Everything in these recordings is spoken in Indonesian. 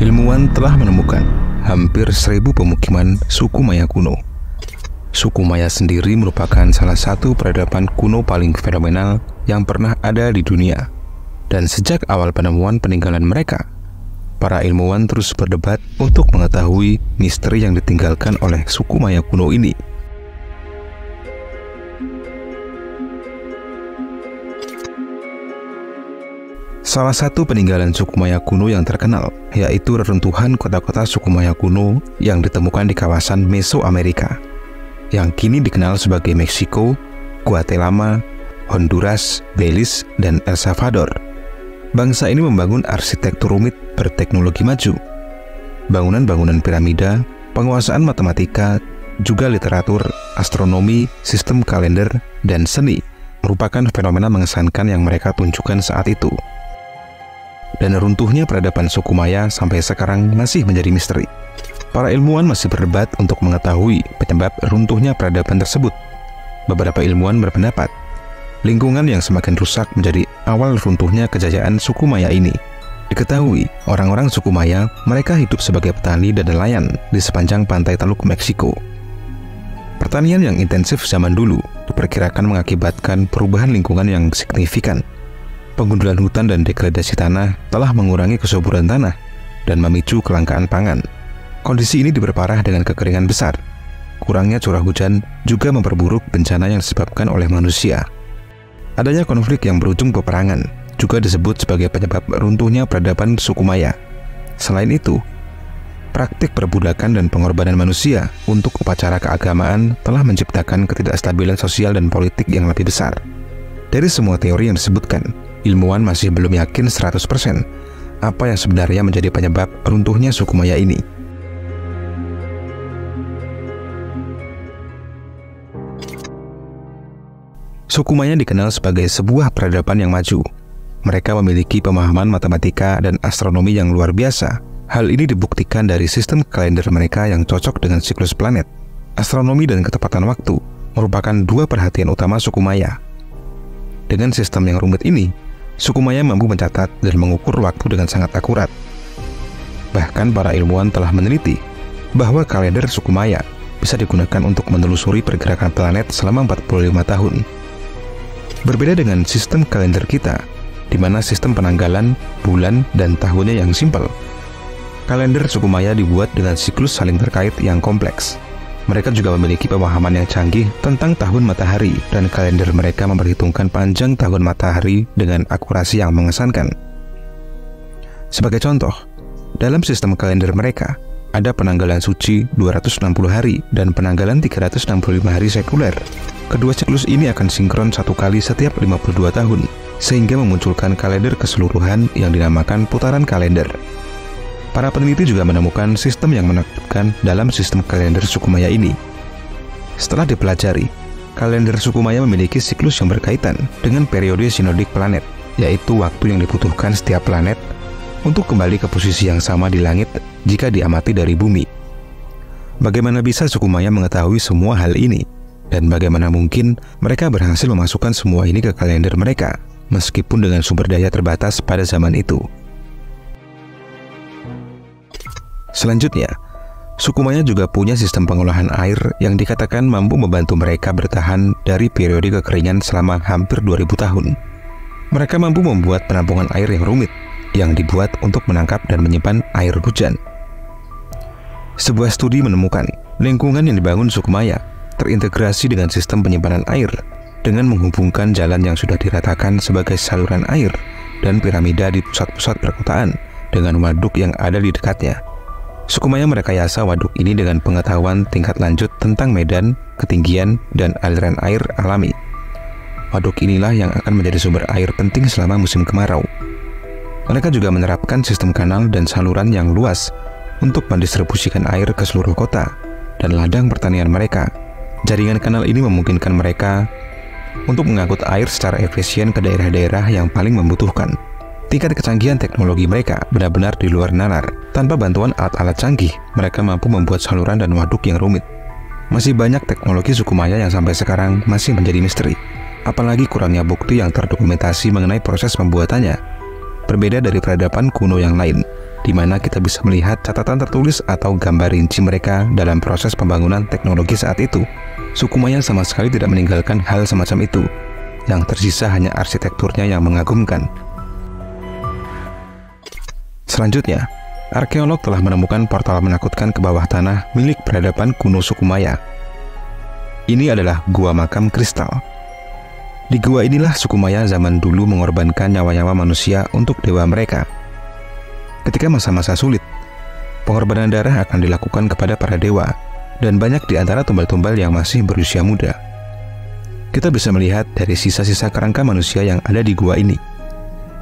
Ilmuwan telah menemukan hampir 1000 pemukiman suku Maya kuno. Suku Maya sendiri merupakan salah satu peradaban kuno paling fenomenal yang pernah ada di dunia. Dan sejak awal penemuan peninggalan mereka, para ilmuwan terus berdebat untuk mengetahui misteri yang ditinggalkan oleh suku Maya kuno ini. Salah satu peninggalan suku Maya kuno yang terkenal yaitu reruntuhan kota-kota suku Maya kuno yang ditemukan di kawasan Mesoamerika, yang kini dikenal sebagai Meksiko, Guatemala, Honduras, Belize, dan El Salvador. Bangsa ini membangun arsitektur rumit berteknologi maju. Bangunan-bangunan piramida, penguasaan matematika, juga literatur, astronomi, sistem kalender, dan seni merupakan fenomena mengesankan yang mereka tunjukkan saat itu. Dan runtuhnya peradaban suku Maya sampai sekarang masih menjadi misteri. Para ilmuwan masih berdebat untuk mengetahui penyebab runtuhnya peradaban tersebut. Beberapa ilmuwan berpendapat, lingkungan yang semakin rusak menjadi awal runtuhnya kejayaan suku Maya ini. Diketahui, orang-orang suku Maya, mereka hidup sebagai petani dan nelayan di sepanjang pantai Teluk Meksiko. Pertanian yang intensif zaman dulu diperkirakan mengakibatkan perubahan lingkungan yang signifikan. Pengundulan hutan dan degradasi tanah telah mengurangi kesuburan tanah dan memicu kelangkaan pangan. Kondisi ini diperparah dengan kekeringan besar. Kurangnya curah hujan juga memperburuk bencana yang disebabkan oleh manusia. Adanya konflik yang berujung peperangan juga disebut sebagai penyebab runtuhnya peradaban suku Maya. Selain itu, praktik perbudakan dan pengorbanan manusia untuk upacara keagamaan telah menciptakan ketidakstabilan sosial dan politik yang lebih besar. Dari semua teori yang disebutkan, ilmuwan masih belum yakin 100% apa yang sebenarnya menjadi penyebab runtuhnya suku Maya ini. Suku Maya dikenal sebagai sebuah peradaban yang maju. Mereka memiliki pemahaman matematika dan astronomi yang luar biasa. Hal ini dibuktikan dari sistem kalender mereka yang cocok dengan siklus planet. Astronomi dan ketepatan waktu merupakan dua perhatian utama suku Maya. Dengan sistem yang rumit ini, suku Maya mampu mencatat dan mengukur waktu dengan sangat akurat. Bahkan para ilmuwan telah meneliti bahwa kalender suku Maya bisa digunakan untuk menelusuri pergerakan planet selama 45 tahun. Berbeda dengan sistem kalender kita, di mana sistem penanggalan, bulan, dan tahunnya yang simpel. Kalender suku Maya dibuat dengan siklus saling terkait yang kompleks. Mereka juga memiliki pemahaman yang canggih tentang tahun matahari, dan kalender mereka memperhitungkan panjang tahun matahari dengan akurasi yang mengesankan. Sebagai contoh, dalam sistem kalender mereka, ada penanggalan suci 260 hari dan penanggalan 365 hari sekuler. Kedua siklus ini akan sinkron satu kali setiap 52 tahun, sehingga memunculkan kalender keseluruhan yang dinamakan putaran kalender. Para peneliti juga menemukan sistem yang menakjubkan dalam sistem kalender suku Maya ini. Setelah dipelajari, kalender suku Maya memiliki siklus yang berkaitan dengan periode sinodik planet, yaitu waktu yang dibutuhkan setiap planet untuk kembali ke posisi yang sama di langit jika diamati dari bumi. Bagaimana bisa suku Maya mengetahui semua hal ini? Dan bagaimana mungkin mereka berhasil memasukkan semua ini ke kalender mereka, meskipun dengan sumber daya terbatas pada zaman itu? Selanjutnya, suku Maya juga punya sistem pengolahan air yang dikatakan mampu membantu mereka bertahan dari periode kekeringan selama hampir 2000 tahun. Mereka mampu membuat penampungan air yang rumit, yang dibuat untuk menangkap dan menyimpan air hujan. Sebuah studi menemukan lingkungan yang dibangun suku Maya terintegrasi dengan sistem penyimpanan air dengan menghubungkan jalan yang sudah diratakan sebagai saluran air dan piramida di pusat-pusat perkotaan dengan waduk yang ada di dekatnya. Suku Maya merekayasa waduk ini dengan pengetahuan tingkat lanjut tentang medan, ketinggian, dan aliran air alami. Waduk inilah yang akan menjadi sumber air penting selama musim kemarau. Mereka juga menerapkan sistem kanal dan saluran yang luas untuk mendistribusikan air ke seluruh kota dan ladang pertanian mereka. Jaringan kanal ini memungkinkan mereka untuk mengangkut air secara efisien ke daerah-daerah yang paling membutuhkan. Tingkat kecanggihan teknologi mereka benar-benar di luar nalar. Tanpa bantuan alat-alat canggih, mereka mampu membuat saluran dan waduk yang rumit. Masih banyak teknologi suku Maya yang sampai sekarang masih menjadi misteri. Apalagi kurangnya bukti yang terdokumentasi mengenai proses pembuatannya. Berbeda dari peradaban kuno yang lain, di mana kita bisa melihat catatan tertulis atau gambar rinci mereka dalam proses pembangunan teknologi saat itu. Suku Maya sama sekali tidak meninggalkan hal semacam itu. Yang tersisa hanya arsitekturnya yang mengagumkan. Selanjutnya, arkeolog telah menemukan portal menakutkan ke bawah tanah milik peradaban kuno suku Maya. Ini adalah gua makam kristal. Di gua inilah suku Maya zaman dulu mengorbankan nyawa-nyawa manusia untuk dewa mereka. Ketika masa-masa sulit, pengorbanan darah akan dilakukan kepada para dewa, dan banyak di antara tumbal-tumbal yang masih berusia muda. Kita bisa melihat dari sisa-sisa kerangka manusia yang ada di gua ini.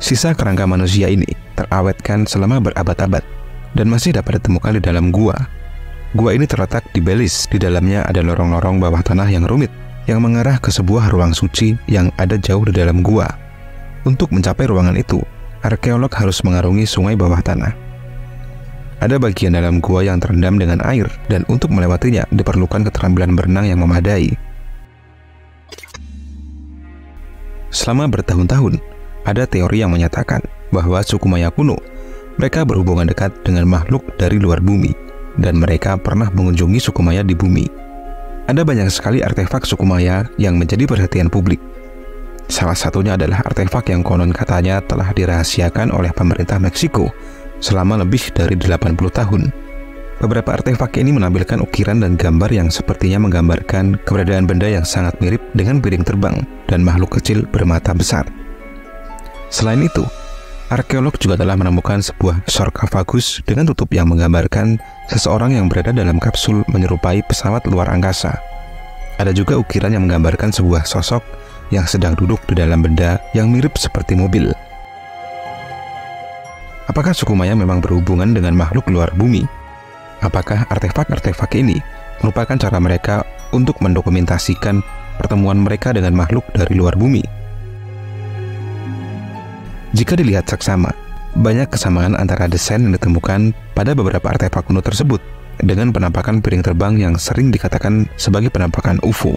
Sisa kerangka manusia ini terawetkan selama berabad-abad dan masih dapat ditemukan di dalam gua. Gua ini terletak di Belize. Di dalamnya ada lorong-lorong bawah tanah yang rumit yang mengarah ke sebuah ruang suci yang ada jauh di dalam gua. Untuk mencapai ruangan itu, arkeolog harus mengarungi sungai bawah tanah. Ada bagian dalam gua yang terendam dengan air, dan untuk melewatinya diperlukan keterampilan berenang yang memadai. Selama bertahun-tahun, ada teori yang menyatakan bahwa suku Maya kuno, mereka berhubungan dekat dengan makhluk dari luar bumi, dan mereka pernah mengunjungi suku Maya di bumi. Ada banyak sekali artefak suku Maya yang menjadi perhatian publik. Salah satunya adalah artefak yang konon katanya telah dirahasiakan oleh pemerintah Meksiko selama lebih dari 80 tahun. Beberapa artefak ini menampilkan ukiran dan gambar yang sepertinya menggambarkan keberadaan benda yang sangat mirip dengan piring terbang dan makhluk kecil bermata besar. Selain itu, arkeolog juga telah menemukan sebuah sarkofagus dengan tutup yang menggambarkan seseorang yang berada dalam kapsul menyerupai pesawat luar angkasa. Ada juga ukiran yang menggambarkan sebuah sosok yang sedang duduk di dalam benda yang mirip seperti mobil. Apakah suku Maya memang berhubungan dengan makhluk luar bumi? Apakah artefak-artefak ini merupakan cara mereka untuk mendokumentasikan pertemuan mereka dengan makhluk dari luar bumi? Jika dilihat seksama, banyak kesamaan antara desain yang ditemukan pada beberapa artefak kuno tersebut dengan penampakan piring terbang yang sering dikatakan sebagai penampakan UFO.